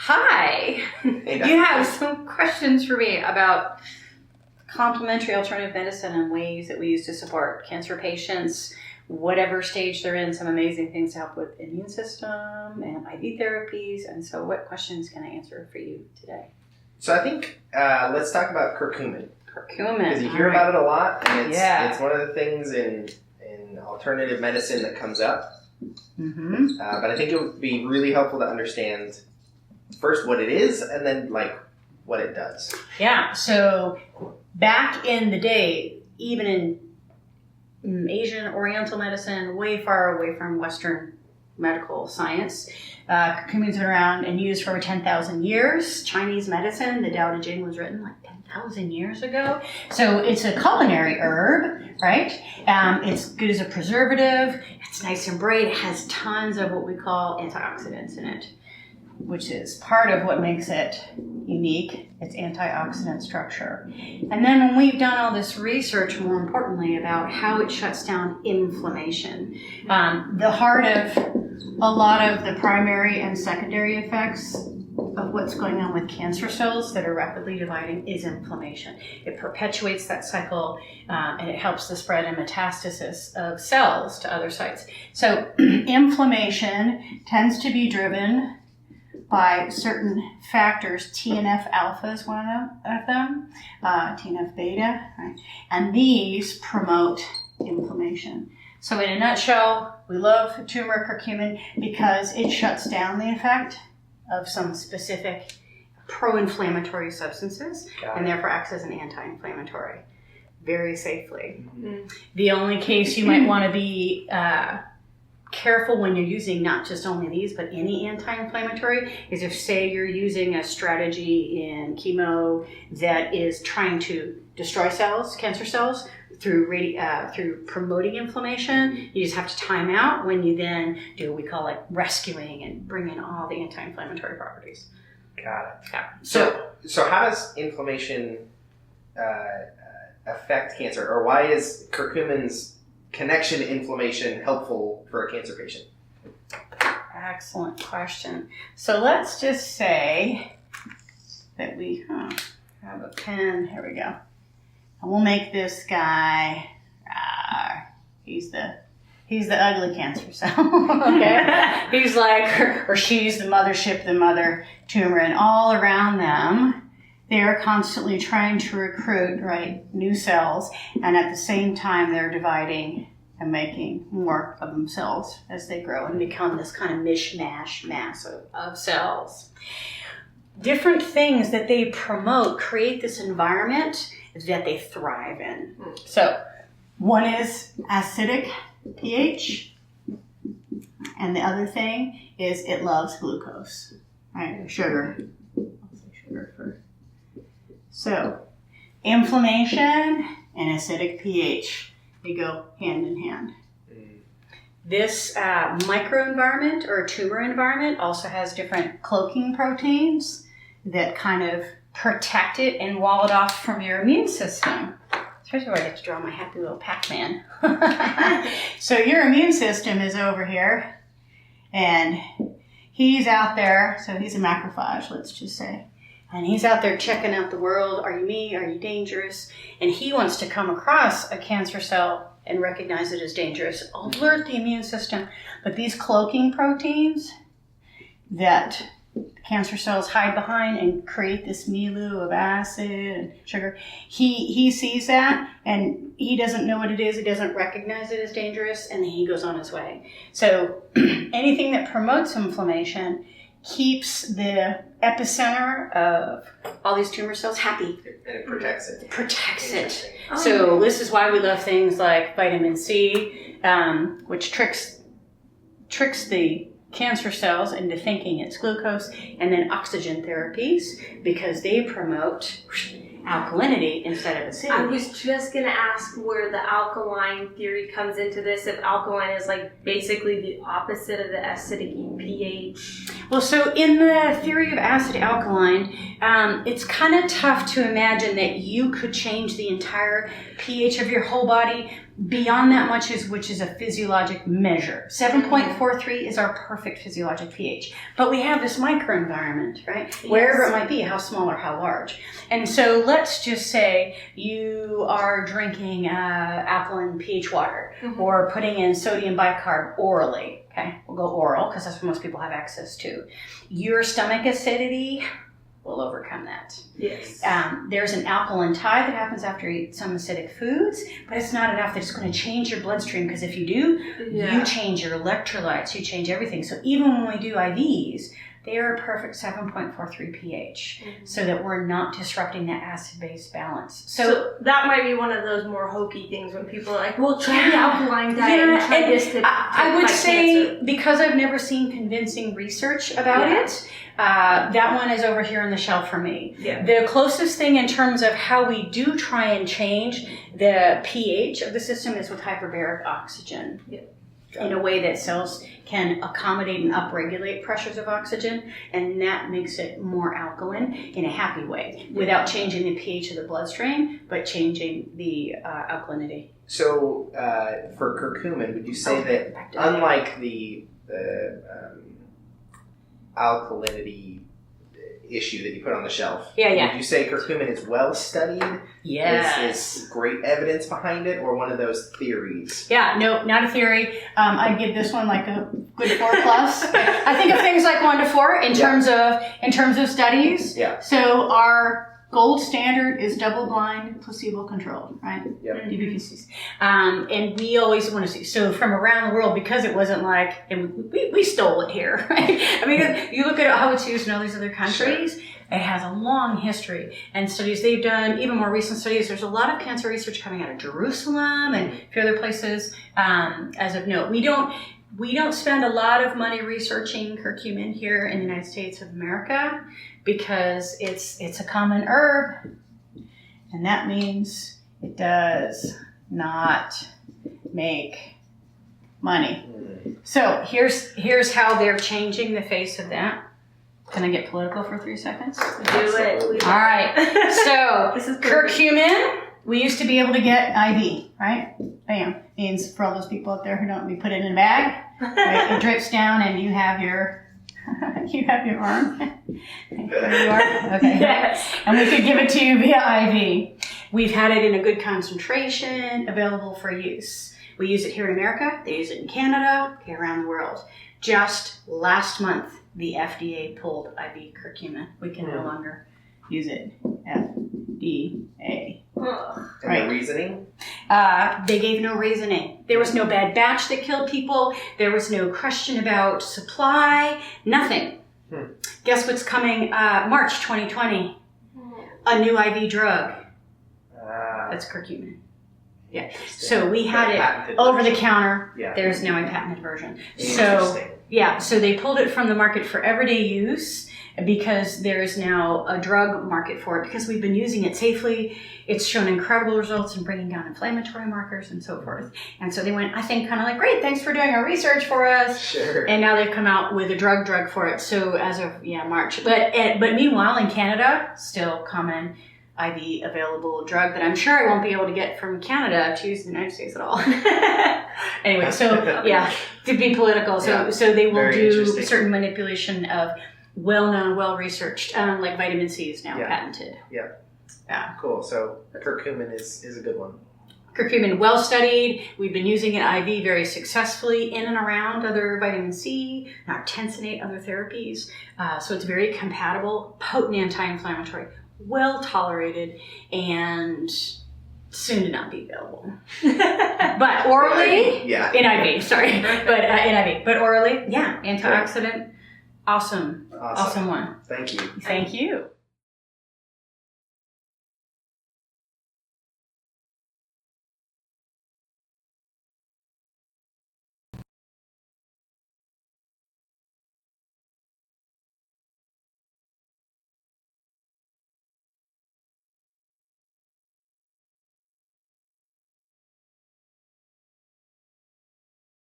Hi. Hey, You have some questions for me about complementary alternative medicine and ways that we use to support cancer patients, whatever stage they're in, some amazing things to help with immune system and IV therapies. And so what questions can I answer for you today? So I think let's talk about curcumin. Curcumin. Because you hear about it a lot, and it's one of the things in alternative medicine that comes up. Mm-hmm. But I think it would be really helpful to understand first what it is, and then like what it does. Yeah. So back in the day, even in Asian Oriental medicine, way far away from Western medical science, curcumin's been around and used for over 10,000 years. Chinese medicine, the Tao Te Ching was written like 10,000 years ago. So it's a culinary herb, right? It's good as a preservative. It's nice and bright. It has tons of what we call antioxidants in it, which is part of what makes it unique, its antioxidant structure. And then when we've done all this research, more importantly, about how it shuts down inflammation, the heart of a lot of the primary and secondary effects of what's going on with cancer cells that are rapidly dividing is inflammation. It perpetuates that cycle, and it helps the spread and metastasis of cells to other sites. So inflammation tends to be driven by certain factors. TNF alpha is one of them, TNF beta, right? And these promote inflammation. So in a nutshell, we love turmeric curcumin because it shuts down the effect of some specific pro-inflammatory substances and therefore acts as an anti-inflammatory very safely. Mm-hmm. The only case you might want to be careful when you're using not just only these, but any anti-inflammatory is if, say, you're using a strategy in chemo that is trying to destroy cells, cancer cells, through promoting inflammation. You just have to time out when you then do what we call like rescuing and bring in all the anti-inflammatory properties. Got it. Yeah. So how does inflammation affect cancer, or why is curcumin's connection to inflammation helpful for a cancer patient? Excellent question. So let's just say that we have a pen. Here we go. And we'll make this guy, he's the ugly cancer cell, okay? He's like, or she's the mothership, the mother tumor, and all around them, they're constantly trying to recruit, right, new cells, and at the same time, they're dividing and making more of themselves as they grow and become this kind of mishmash mass of cells. Different things that they promote create this environment that they thrive in. So one is acidic pH, and the other thing is it loves glucose, right? Sugar. I'll say sugar first. So inflammation and acidic pH, they go hand in hand. This microenvironment or tumor environment also has different cloaking proteins that kind of protect it and wall it off from your immune system. Especially where I get to draw my happy little Pac-Man. So your immune system is over here, and he's out there, so he's a macrophage, let's just say. And he's out there checking out the world. Are you me? Are you dangerous? And he wants to come across a cancer cell and recognize it as dangerous, alert the immune system. But these cloaking proteins that cancer cells hide behind and create this milieu of acid and sugar, he sees that and he doesn't know what it is. He doesn't recognize it as dangerous, and he goes on his way. So anything that promotes inflammation keeps the epicenter of all these tumor cells happy. And it protects it. Protects it. So this is why we love things like vitamin C, which tricks the cancer cells into thinking it's glucose, and then oxygen therapies because they promote alkalinity instead of acidity. I was just going to ask where the alkaline theory comes into this, if alkaline is like basically the opposite of the acidic pH. Well, so in the theory of acid alkaline, it's kind of tough to imagine that you could change the entire pH of your whole body beyond that much which is a physiologic measure. 7.43 is our perfect physiologic pH. But we have this microenvironment, right? Yes. Wherever it might be, how small or how large. And so let's just say you are drinking alkaline pH water or putting in sodium bicarb orally. Okay, we'll go oral because that's what most people have access to. Your stomach acidity will overcome that. Yes. There's an alkaline tide that happens after you eat some acidic foods, but it's not enough that it's going to change your bloodstream, because if you do, you change your electrolytes, you change everything. So even when we do IVs, they are a perfect 7.43 pH, so that we're not disrupting that acid-base balance. So that might be one of those more hokey things when people are like, well, try the alkaline diet and try this to I would say, cancer. Because I've never seen convincing research about it, that one is over here on the shelf for me. Yeah. The closest thing in terms of how we do try and change the pH of the system is with hyperbaric oxygen. Yeah. In a way that cells can accommodate and upregulate pressures of oxygen, and that makes it more alkaline in a happy way, without changing the pH of the bloodstream, but changing the alkalinity. So for curcumin, would you say that unlike the alkalinity issue that you put on the shelf, would you say curcumin is well studied? Yes. Is great evidence behind it, or one of those theories? Yeah, no, not a theory. I'd give this one like a good 4+. I think of things like 1 to 4 in terms of studies. Yeah. So our gold standard is double-blind, placebo-controlled, right? Yep. DBQCs. And we always want to see, so from around the world, because it wasn't like, and we stole it here, right? I mean, you look at how it's used in all these other countries, it has a long history. And studies they've done, even more recent studies, there's a lot of cancer research coming out of Jerusalem and a few other places. As of note, we don't spend a lot of money researching curcumin here in the United States of America, because it's a common herb, and that means it does not make money. So here's how they're changing the face of that. Can I get political for 3 seconds? Do it. All right. So this is curcumin. We used to be able to get IV, right? Bam. Means for all those people out there who don't, we put it in a bag. Right? It drips down, and you have your arm. There you are. Okay. Yes. And we could give it to you via IV. We've had it in a good concentration, available for use. We use it here in America. They use it in Canada, around the world. Just last month, the FDA pulled IV curcumin. We can no longer use it. FDA. And the reasoning? They gave no reasoning. There was no bad batch that killed people. There was no question about supply. Nothing. Guess what's coming March 2020? A new IV drug. That's curcumin. Yeah. So we had it over the counter. Yeah. There's now a patented version. So they pulled it from the market for everyday use, because there is now a drug market for it, because we've been using it safely. It's shown incredible results in bringing down inflammatory markers and so forth. And so they went, I think, kind of like, great, thanks for doing our research for us. Sure. And now they've come out with a drug for it. So as of, March. But meanwhile, in Canada, still common IV available drug that I'm sure I won't be able to get from Canada to use in the United States at all. Anyway, so to be political. So they will do certain manipulation of well-known, well-researched, like vitamin C is now patented. Yeah. Cool. So curcumin is a good one. Curcumin, well-studied. We've been using it IV very successfully in and around other vitamin C, nartensinate, other therapies. So it's very compatible, potent anti-inflammatory, well-tolerated, and soon to not be available. But orally, in IV, sorry. But in IV. But orally, antioxidant, awesome one. Thank you. Thank you.